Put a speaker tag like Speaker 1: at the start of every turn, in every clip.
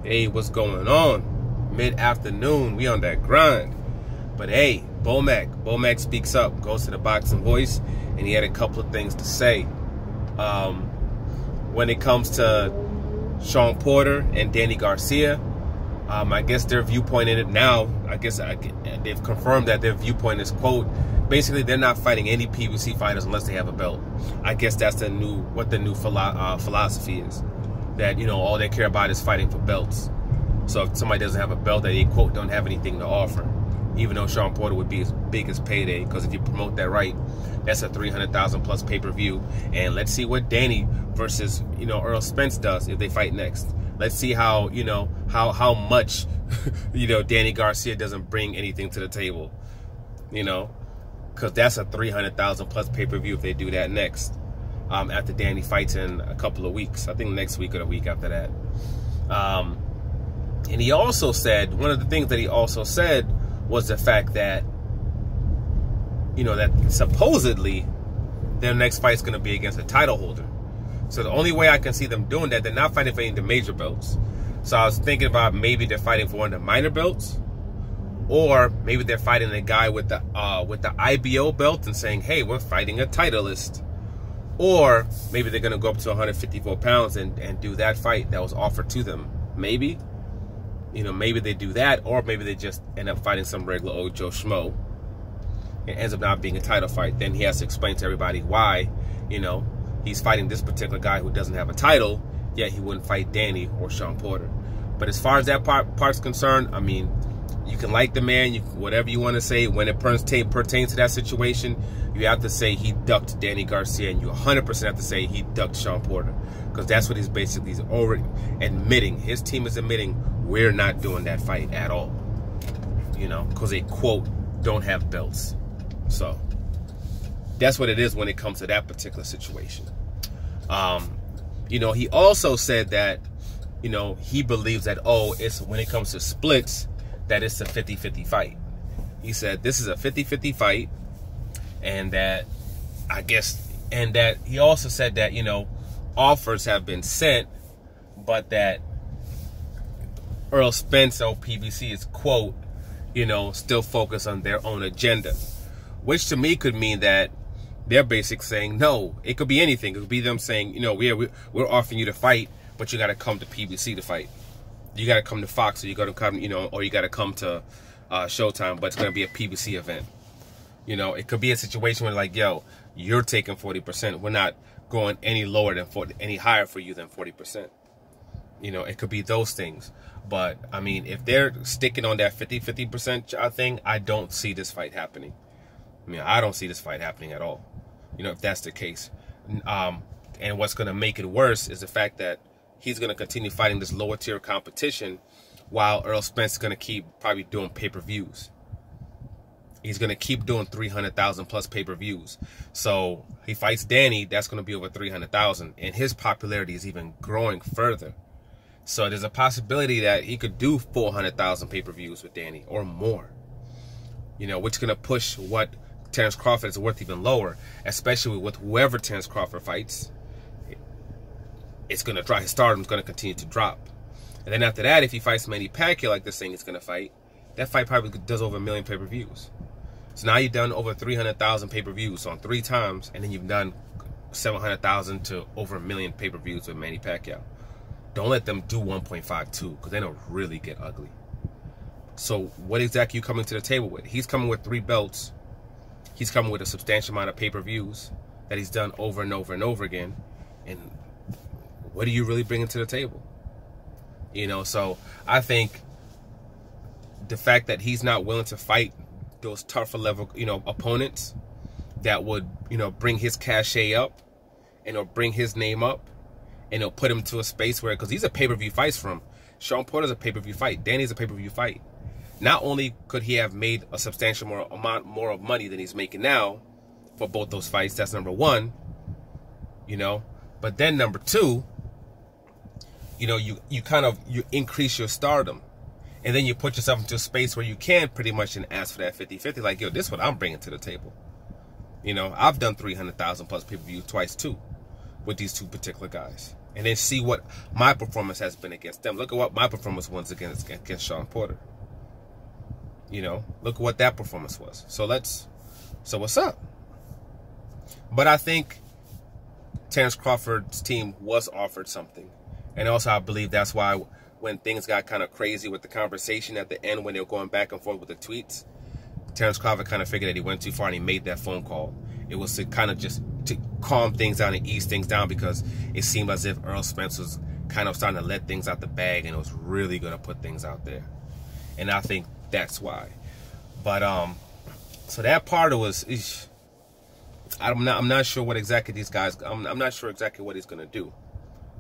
Speaker 1: Hey, what's going on? Mid-afternoon, we on that grind. But hey, Bomac speaks up, goes to the Boxing Voice, and he had a couple of things to say. When it comes to Shawn Porter and Danny Garcia, I guess their viewpoint in it now, they've confirmed that their viewpoint is, quote, basically they're not fighting any PBC fighters unless they have a belt. I guess that's what the new philosophy is. That, all they care about is fighting for belts. So if somebody doesn't have a belt, they, quote, don't have anything to offer. Even though Shawn Porter would be his biggest payday, because if you promote that right, that's a 300,000 plus pay-per-view. And let's see what Danny versus, Earl Spence does if they fight next. Let's see how, how much, Danny Garcia doesn't bring anything to the table, because that's a 300,000 plus pay-per-view if they do that next. After Danny fights in a couple of weeks. I think next week or the week after that. And he also said, one of the things that he also said was the fact that, that supposedly their next fight is going to be against a title holder. So the only way I can see them doing that, they're not fighting for any of the major belts. So I was thinking about maybe they're fighting for one of the minor belts, or maybe they're fighting a guy with the IBO belt and saying, hey, we're fighting a titleist. Or maybe they're going to go up to 154 pounds and do that fight that was offered to them. Maybe. Maybe they do that. Or maybe they just end up fighting some regular old Joe Schmo. It ends up not being a title fight. Then he has to explain to everybody why, he's fighting this particular guy who doesn't have a title, yet he wouldn't fight Danny or Shawn Porter. But as far as that part's concerned, I mean, you can like the man, whatever you want to say. When it pertains to that situation, you have to say he ducked Danny Garcia, and you 100% have to say he ducked Shawn Porter, because that's what he's already admitting. His team is admitting we're not doing that fight at all, because they, quote, don't have belts. So that's what it is when it comes to that particular situation. He also said that, he believes that, it's when it comes to splits, that it's a 50-50 fight. He said this is a 50-50 fight, and that he also said that, offers have been sent, but that Earl Spence or PBC is, quote, still focused on their own agenda, which to me could mean that they're basically saying no. It could be anything. It could be them saying, we're offering you to fight, but you got to come to PBC to fight. You got to come to Fox, or you got to come, or you got to come to Showtime, but it's going to be a PBC event. It could be a situation where, like, yo, you're taking 40%. We're not going any lower than 40, any higher for you than 40%. It could be those things. But I mean, if they're sticking on that 50% thing, I don't see this fight happening. I mean, I don't see this fight happening at all. If that's the case. And what's going to make it worse is the fact that he's going to continue fighting this lower tier competition, while Earl Spence is going to keep probably doing pay-per-views. He's going to keep doing 300,000 plus pay-per-views. So he fights Danny, that's going to be over 300,000, and his popularity is even growing further. So there's a possibility that he could do 400,000 pay-per-views with Danny or more. Which is going to push what Terence Crawford is worth even lower, especially with whoever Terence Crawford fights. It's going to drop. His stardom is going to continue to drop. And then after that, if he fights Manny Pacquiao like this thing is going to fight, that fight probably does over 1 million pay-per-views. So now you've done over 300,000 pay-per-views on 3 times, and then you've done 700,000 to over 1 million pay-per-views with Manny Pacquiao. Don't let them do 1.52, because then it'll really get ugly. So what exactly are you coming to the table with? He's coming with 3 belts. He's coming with a substantial amount of pay-per-views that he's done over and over and over again. And what are you really bringing to the table? So I think the fact that he's not willing to fight those tougher level, opponents that would, bring his cachet up, and it'll bring his name up, and it'll put him to a space where, because these are pay-per-view fights from Shawn Porter's a pay-per-view fight, Danny's a pay-per-view fight. Not only could he have made a substantial amount more of money than he's making now for both those fights, that's number one, but then number two, you increase your stardom, and then you put yourself into a space where you can pretty much ask for that 50-50, like, yo, this is what I'm bringing to the table. I've done 300,000 plus pay-per-view twice too with these 2 particular guys. And then see what my performance has been against them. Look at what my performance was against Shawn Porter. You know, look at what that performance was. So what's up? But I think Terence Crawford's team was offered something. And also I believe that's why when things got kind of crazy with the conversation at the end, when they were going back and forth with the tweets, Terence Crawford kind of figured that he went too far and he made that phone call. It was to kind of just to calm things down and ease things down, because it seemed as if Earl Spence was kind of starting to let things out the bag and it was really going to put things out there. And I think that's why. But so that part of was, I'm not sure what exactly these guys, I'm not sure exactly what he's going to do.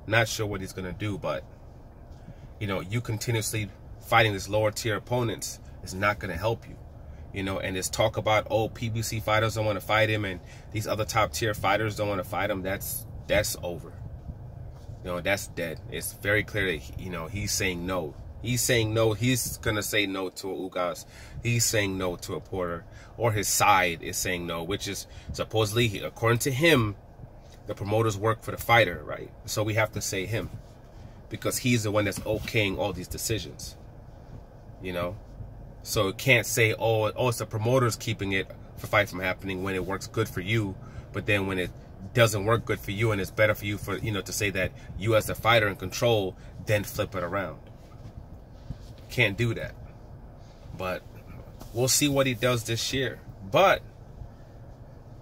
Speaker 1: Not sure what he's going to do, but you know, you continuously fighting this lower tier opponents is not going to help you. You know, and this talk about, oh, PBC fighters don't want to fight him and these other top tier fighters don't want to fight him, that's over. You know, that's dead. It's very clear that, you know, he's saying no. He's saying no. He's going to say no to a Ugas. He's saying no to a Porter. Or his side is saying no, which is supposedly, according to him, the promoters work for the fighter, right? So we have to say him, because he's the one that's okaying all these decisions, you know? So it can't say, oh, it's the promoters keeping it for fight from happening when it works good for you, but then when it doesn't work good for you and it's better for you for, you know, to say that you as the fighter in control, then flip it around. Can't do that. But we'll see what he does this year. But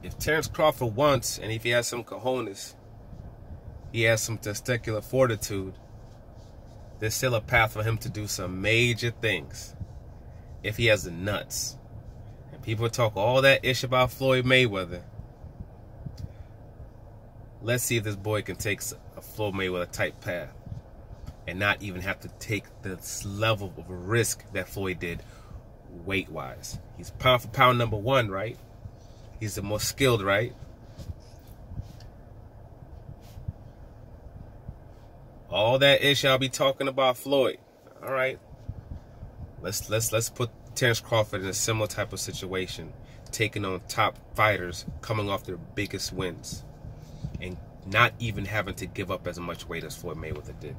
Speaker 1: if Terence Crawford wants, and if he has some cojones, he has some testicular fortitude, there's still a path for him to do some major things. If he has the nuts. And people talk all that ish about Floyd Mayweather. Let's see if this boy can take a Floyd Mayweather type path and not even have to take this level of risk that Floyd did weight-wise. He's pound for pound #1, right? He's the most skilled, right? All that ish I'll be talking about Floyd. All right. Let's put Terence Crawford in a similar type of situation, taking on top fighters coming off their biggest wins and not even having to give up as much weight as Floyd Mayweather did.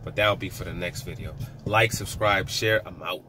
Speaker 1: But that'll be for the next video. Like, subscribe, share. I'm out.